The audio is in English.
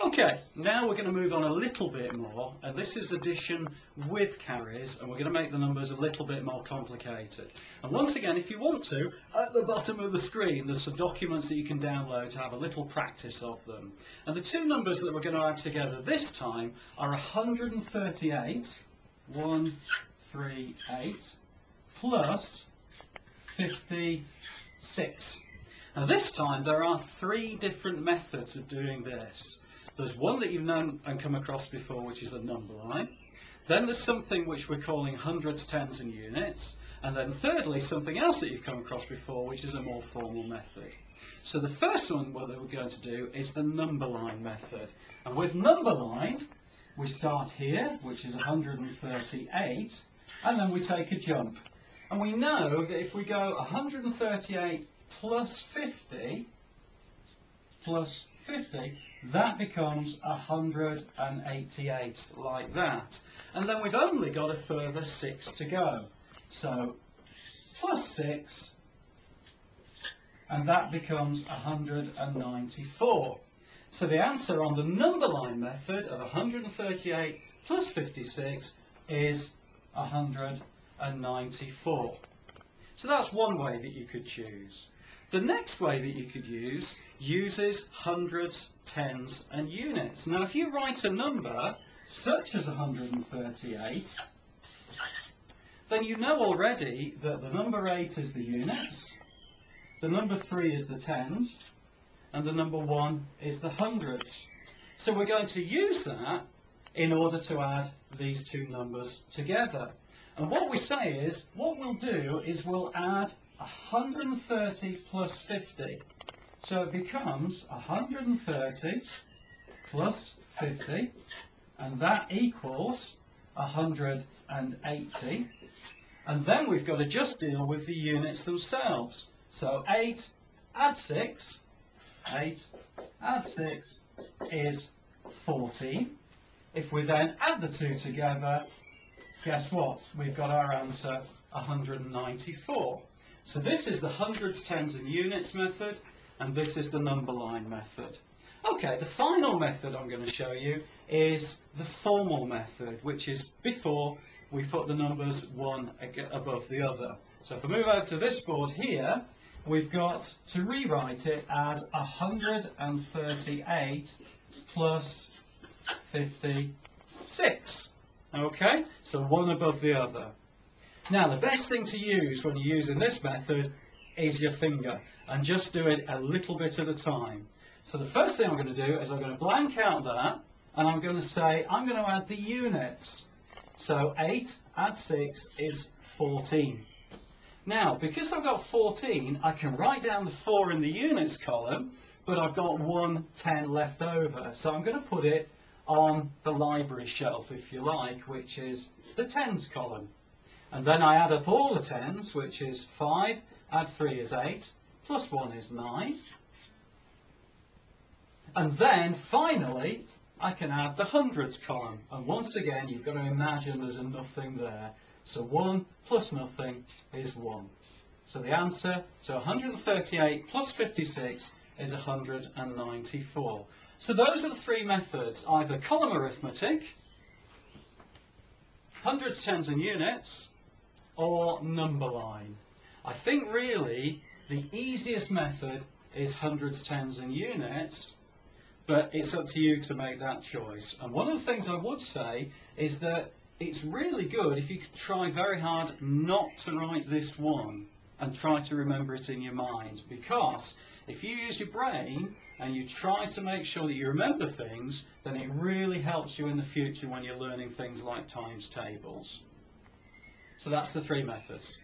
Okay, now we're going to move on a little bit more, and this is addition with carries, and we're going to make the numbers a little bit more complicated. And once again, if you want to, at the bottom of the screen there's some documents that you can download to have a little practice of them. And the two numbers that we're going to add together this time are 138, 138, plus 56. Now this time there are three different methods of doing this. There's one that you've known and come across before, which is a number line. Then there's something which we're calling hundreds, tens and units. And then thirdly, something else that you've come across before, which is a more formal method. So the first one that we're going to do is the number line method. And with number line, we start here, which is 138, and then we take a jump. And we know that if we go 138 plus 50, that becomes 188, like that. And then we've only got a further 6 to go. So plus 6, and that becomes 194. So the answer on the number line method of 138 plus 56 is 194. So that's one way that you could choose. The next way that you could use uses hundreds, tens and units. Now if you write a number such as 138, then you know already that the number 8 is the units, the number 3 is the tens, and the number 1 is the hundreds. So we're going to use that in order to add these two numbers together. And what we say is, what we'll do is we'll add 130 plus 50. So it becomes 130 plus 50, and that equals 180. And then we've got to just deal with the units themselves. So 8 add 6, 8 add 6 is 14. If we then add the two together, guess what? We've got our answer 194. So this is the hundreds, tens and units method, and this is the number line method. Okay, the final method I'm going to show you is the formal method, which is before we put the numbers one above the other. So if I move over to this board here, we've got to rewrite it as 138 plus 56. Okay, so one above the other. Now the best thing to use when you're using this method is your finger, and just do it a little bit at a time. So the first thing I'm going to do is I'm going to blank out that, and I'm going to say I'm going to add the units. So 8 add 6 is 14. Now because I've got 14, I can write down the 4 in the units column, but I've got 1 10 left over, so I'm going to put it on the library shelf, if you like, which is the tens column. And then I add up all the tens, which is 5 add 3 is 8, plus 1 is 9. And then finally I can add the hundreds column, and once again you've got to imagine there's a nothing there. So 1 plus nothing is 1. So the answer to 138 plus 56 is 194. So those are the three methods, either column arithmetic, hundreds, tens and units, or number line. I think really the easiest method is hundreds, tens and units, but it's up to you to make that choice. And one of the things I would say is that it's really good if you could try very hard not to write this one and try to remember it in your mind, because if you use your brain and you try to make sure that you remember things, then it really helps you in the future when you're learning things like times tables. So that's the three methods.